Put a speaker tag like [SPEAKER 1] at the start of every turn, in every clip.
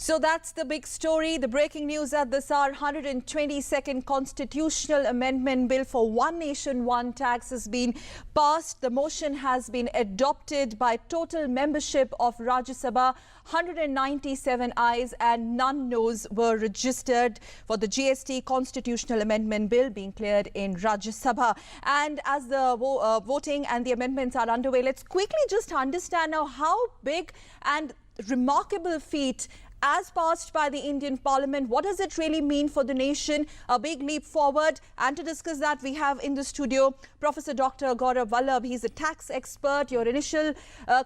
[SPEAKER 1] So that's the big story. The breaking news at this hour, 122nd Constitutional Amendment Bill for One Nation, One Tax has been passed. The motion has been adopted by total membership of Rajya Sabha. 197 ayes and none noes were registered for the GST Constitutional Amendment Bill being cleared in Rajya Sabha. And as the voting and the amendments are underway, let's quickly just understand now how big and remarkable feat as passed by the Indian Parliament. What does it really mean for the nation? A big leap forward. And to discuss that, we have in the studio Professor Dr. Gaurav Vallabh. He's a tax expert. Your initial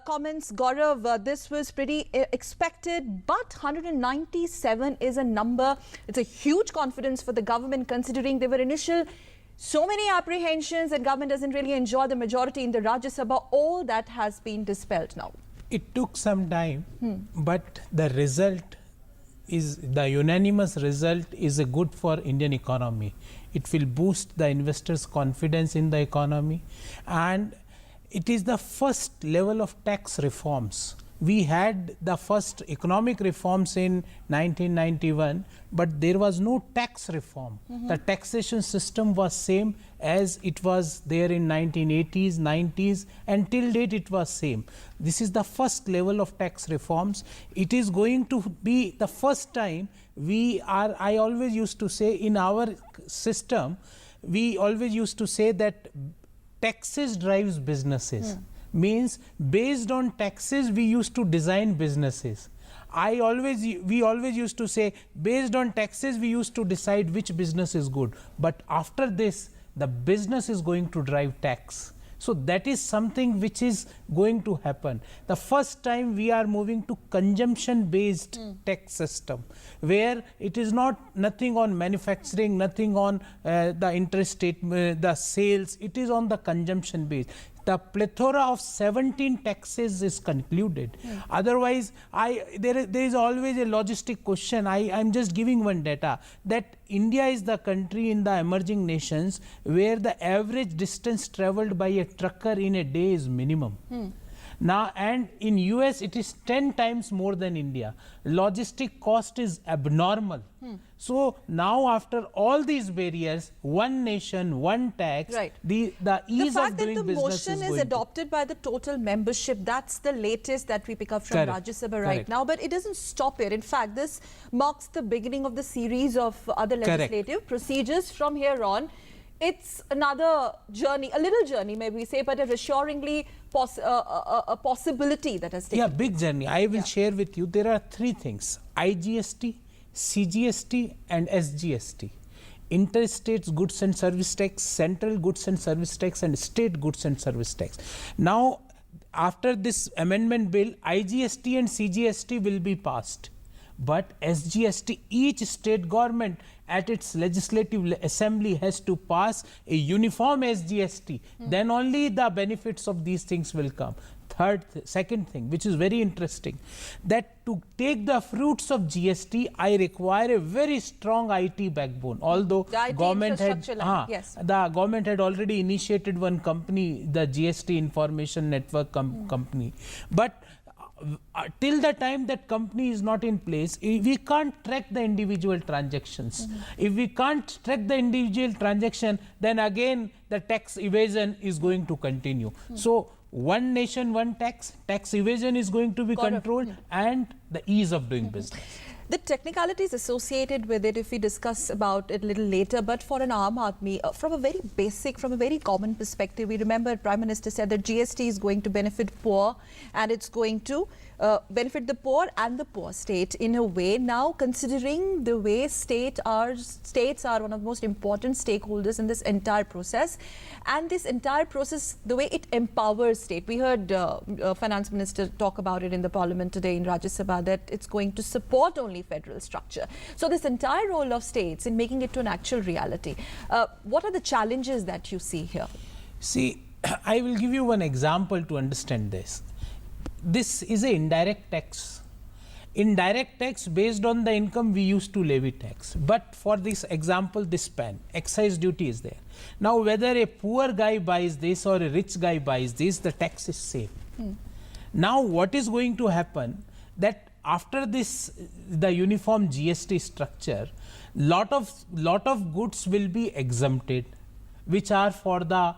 [SPEAKER 1] comments, Gaurav, this was pretty expected, but 197 is a number. It's a huge confidence for the government, considering there were so many apprehensions and government doesn't really enjoy the majority in the Rajya Sabha. All that has been dispelled now.
[SPEAKER 2] It took some time, but the result is, the unanimous result is good for Indian economy. It will boost the investors' confidence in the economy, and it is the first level of tax reforms. We had the first economic reforms in 1991, but there was no tax reform. The taxation system was same as it was there in 1980s, 90s, and till date it was same. This is the first level of tax reforms. It is going to be the first time I always used to say in our system, we always used to say that taxes drives businesses. Means based on taxes we used to design businesses. We always used to say based on taxes we used to decide which business is good, but after this the business is going to drive tax. So that is something which is going to happen. The first time we are moving to consumption based tax system, where it is nothing on manufacturing, nothing on the interstate, the sales, it is on the consumption base. The plethora of 17 taxes is concluded. Otherwise, there is always a logistic question. I am just giving one data that India is the country in the emerging nations where the average distance traveled by a trucker in a day is minimum. Now, and in US it is 10 times more than India. Logistic cost is abnormal. So now after all these barriers, one nation, one tax, the ease of doing business is going to...
[SPEAKER 1] The fact that the motion is adopted by the total membership, that's the latest that we pick up from Rajya Sabha right now, but it doesn't stop here. In fact, this marks the beginning of the series of other legislative procedures from here on. It's another journey, a little journey, maybe we say, but a reassuringly a possibility that has taken place.
[SPEAKER 2] Yeah, big journey. I will share with you. There are three things: IGST, CGST, and SGST. Interstate goods and service tax, central goods and service tax, and state goods and service tax. Now, after this amendment bill, IGST and CGST will be passed. But SGST, each state government at its legislative assembly has to pass a uniform SGST. Then only the benefits of these things will come. Second thing, which is very interesting, that to take the fruits of GST, I require a very strong IT backbone. Although the government had already initiated one company, the GST Information Network company, but till the time that company is not in place, we can't track the individual transactions. If we can't track the individual transaction, then again the tax evasion is going to continue. So one nation, one tax evasion is going to be controlled, and the ease of doing business.
[SPEAKER 1] The technicalities associated with it, if we discuss about it a little later, but for an Aam Aadmi, from a very basic, from a very common perspective, we remember Prime Minister said that GST is going to benefit poor, and it's going to benefit the poor and the poor state in a way. Now, considering the way states are one of the most important stakeholders in this entire process, and this entire process, the way it empowers state. We heard Finance Minister talk about it in the Parliament today in Rajya Sabha, that it's going to support only federal structure. So this entire role of states in making it to an actual reality, what are the challenges that you see here?
[SPEAKER 2] See, I will give you one example to understand this. This is an indirect tax. Indirect tax, based on the income, we used to levy tax. But for this example, this pen, excise duty is there. Now, whether a poor guy buys this or a rich guy buys this, the tax is same. Now, what is going to happen, that after this, the uniform GST structure, lot of goods will be exempted, which are for the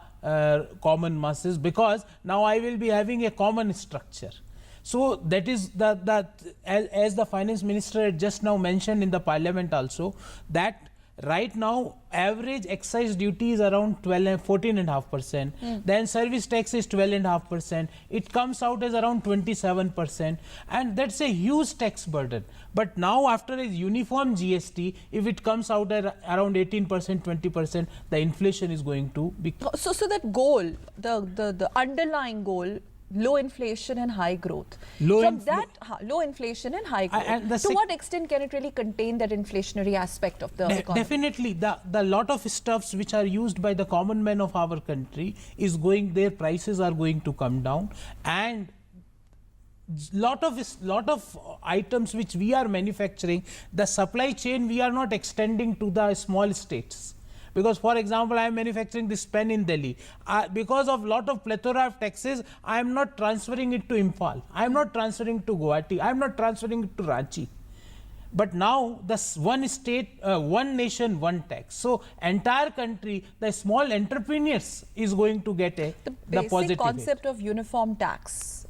[SPEAKER 2] common masses, because now I will be having a common structure. So that is as the finance minister had just now mentioned in the parliament also, that right now average excise duty is around 14.5%, then service tax is 12.5%, it comes out as around 27%, and that's a huge tax burden. But now after a uniform GST, if it comes out at around 18%, 20%, the inflation is going to be...
[SPEAKER 1] So that goal, the underlying goal, low inflation and high growth. Low inflation and high growth. To what extent can it really contain that inflationary aspect of the economy?
[SPEAKER 2] Definitely, the lot of stuffs which are used by the common man of our country is going, their prices are going to come down, and lot of items which we are manufacturing, the supply chain we are not extending to the small states. Because, for example, I am manufacturing this pen in Delhi. Because of lot of plethora of taxes, I am not transferring it to Imphal. I am not transferring to Guwahati. I am not transferring it to Ranchi. But now, the one state, one nation, one tax. So, entire country, the small entrepreneurs is going to get the
[SPEAKER 1] basic
[SPEAKER 2] positive
[SPEAKER 1] concept of uniform tax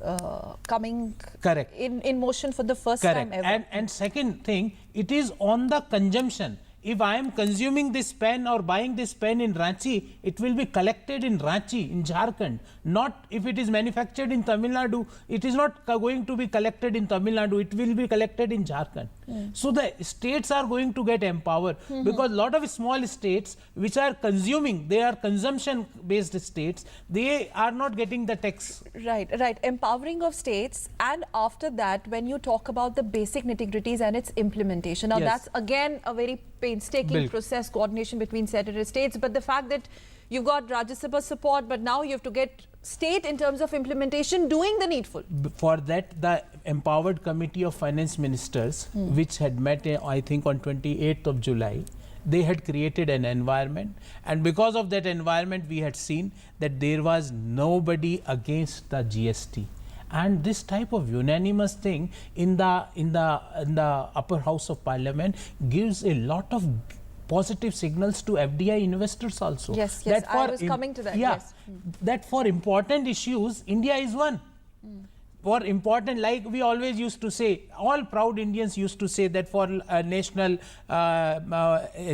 [SPEAKER 1] coming
[SPEAKER 2] correct
[SPEAKER 1] in motion for the first time ever.
[SPEAKER 2] And second thing, it is on the consumption. If I am consuming this pen or buying this pen in Ranchi, it will be collected in Ranchi, in Jharkhand. Not if it is manufactured in Tamil Nadu, it is not going to be collected in Tamil Nadu, it will be collected in Jharkhand. So the states are going to get empowered, because a lot of small states which are consuming, they are consumption based states, they are not getting the tax.
[SPEAKER 1] Right. Empowering of states, and after that, when you talk about the basic nitty-gritties and its implementation, now that's again a very painstaking process, coordination between separate states, but the fact that you've got Rajya Sabha support, but now you have to get state in terms of implementation doing the needful.
[SPEAKER 2] For that, the empowered committee of finance ministers, which had met I think on 28th of July, they had created an environment, and because of that environment we had seen that there was nobody against the GST. And this type of unanimous thing in the upper house of parliament gives a lot of positive signals to FDI investors also.
[SPEAKER 1] Yes, I was coming to that.
[SPEAKER 2] Yeah,
[SPEAKER 1] yes.
[SPEAKER 2] That for important issues, India is one. For important, like we always used to say, all proud Indians used to say that for national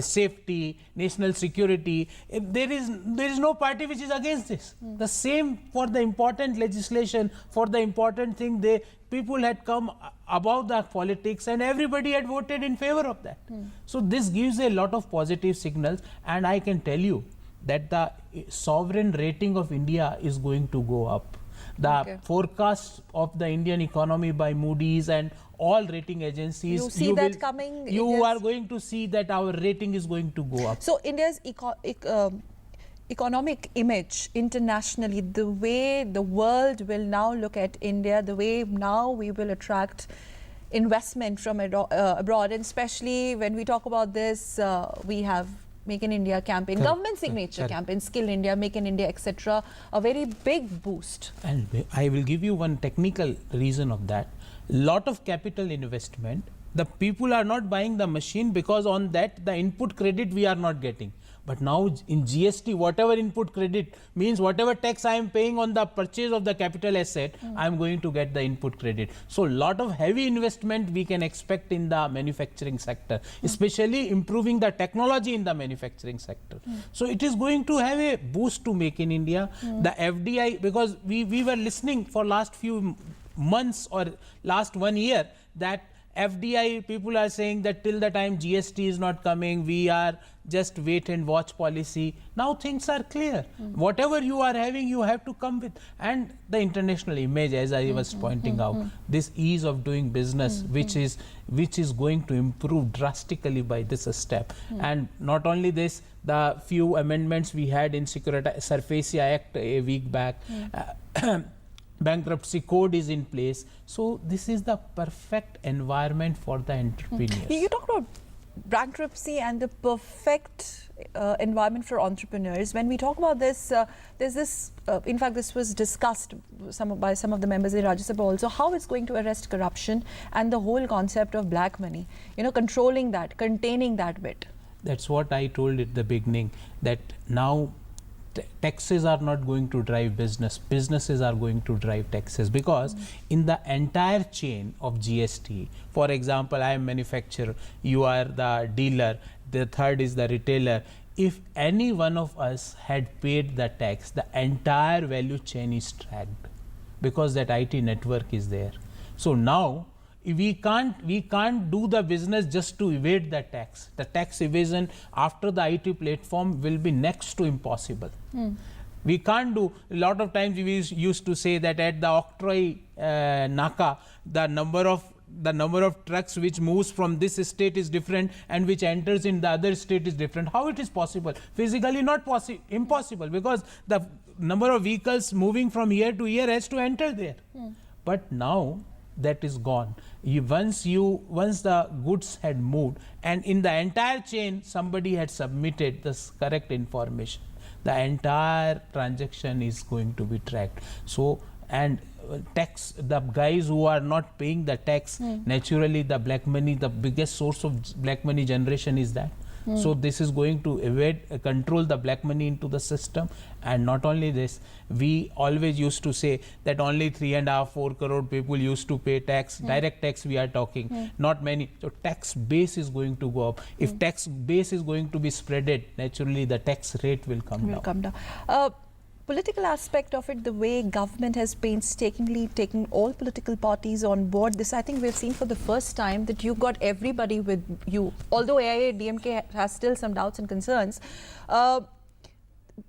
[SPEAKER 2] safety, national security, there is no party which is against this. The same for the important legislation, for the important thing, people had come above the politics and everybody had voted in favor of that. So this gives a lot of positive signals, and I can tell you that the sovereign rating of India is going to go up. The forecast of the Indian economy by Moody's and all rating agencies,
[SPEAKER 1] you see that coming.
[SPEAKER 2] You are going to see that our rating is going to go up.
[SPEAKER 1] So India's economic image internationally, the way the world will now look at India, the way now we will attract investment from abroad, and especially when we talk about this, we have Make in India campaign, government signature campaign, Skill India, Make in India, etc. A very big boost.
[SPEAKER 2] And I will give you one technical reason of that. Lot of capital investment. The people are not buying the machine because on that the input credit we are not getting. But now in GST, whatever input credit means whatever tax I am paying on the purchase of the capital asset, I am going to get the input credit. So lot of heavy investment we can expect in the manufacturing sector, especially improving the technology in the manufacturing sector. So it is going to have a boost to Make in India. The FDI, because we were listening for last few months or last 1 year that FDI, people are saying that till the time GST is not coming, we are just wait and watch policy. Now things are clear. Whatever you are having, you have to come with. And the international image, as I was pointing out, this ease of doing business, which is going to improve drastically by this step. And not only this, the few amendments we had in Surfacia Act a week back, bankruptcy code is in place. So this is the perfect environment for the entrepreneurs.
[SPEAKER 1] You talked about bankruptcy and the perfect environment for entrepreneurs. When we talk about this, there's this, in fact, this was discussed by some of the members in Rajya Sabha also, how it's going to arrest corruption and the whole concept of black money, controlling that, containing that bit.
[SPEAKER 2] That's what I told at the beginning, that now taxes are not going to drive business, businesses are going to drive taxes, because in the entire chain of GST, for example, I am manufacturer, you are the dealer, the third is the retailer. If any one of us had paid the tax, the entire value chain is tracked, because that IT network is there. So now we can't do the business just to evade the tax. The tax evasion after the IT platform will be next to impossible. We can't do. A lot of times we used to say that at the Octroi Naka, the number of trucks which moves from this state is different and which enters in the other state is different. How it is possible? Physically not possible, impossible, because the number of vehicles moving from here to here has to enter there. But now that is gone. Once the goods had moved and in the entire chain somebody had submitted this correct information, the entire transaction is going to be tracked. So, and tax, the guys who are not paying the tax, naturally the black money, the biggest source of black money generation is that. So this is going to control the black money into the system. And not only this, we always used to say that only 3.5-4 crore people used to pay tax, direct tax we are talking, not many. So tax base is going to go up. If tax base is going to be spreaded, naturally the tax rate will come down.
[SPEAKER 1] Political aspect of it, the way government has painstakingly taken all political parties on board. This, I think we've seen for the first time that you got everybody with you. Although AIADMK has still some doubts and concerns,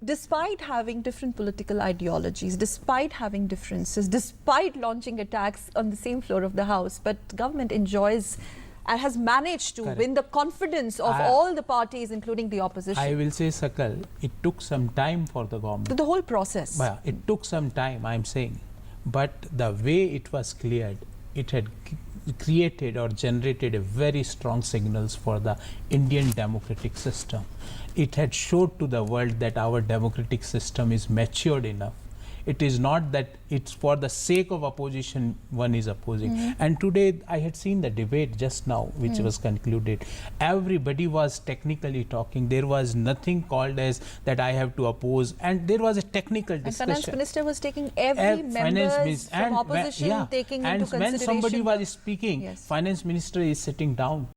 [SPEAKER 1] despite having different political ideologies, despite having differences, despite launching attacks on the same floor of the House, but government enjoys and has managed to win the confidence of all the parties, including the opposition.
[SPEAKER 2] I will say, Sakal, it took some time for the government.
[SPEAKER 1] The whole process.
[SPEAKER 2] Well, it took some time, I am saying. But the way it was cleared, it had created or generated a very strong signals for the Indian democratic system. It had showed to the world that our democratic system is matured enough. It is not that it's for the sake of opposition one is opposing. And today I had seen the debate just now which was concluded. Everybody was technically talking. There was nothing called as that I have to oppose, and there was a technical discussion.
[SPEAKER 1] And Finance Minister was taking every member from opposition taking into consideration.
[SPEAKER 2] And when somebody was speaking, Finance Minister is sitting down.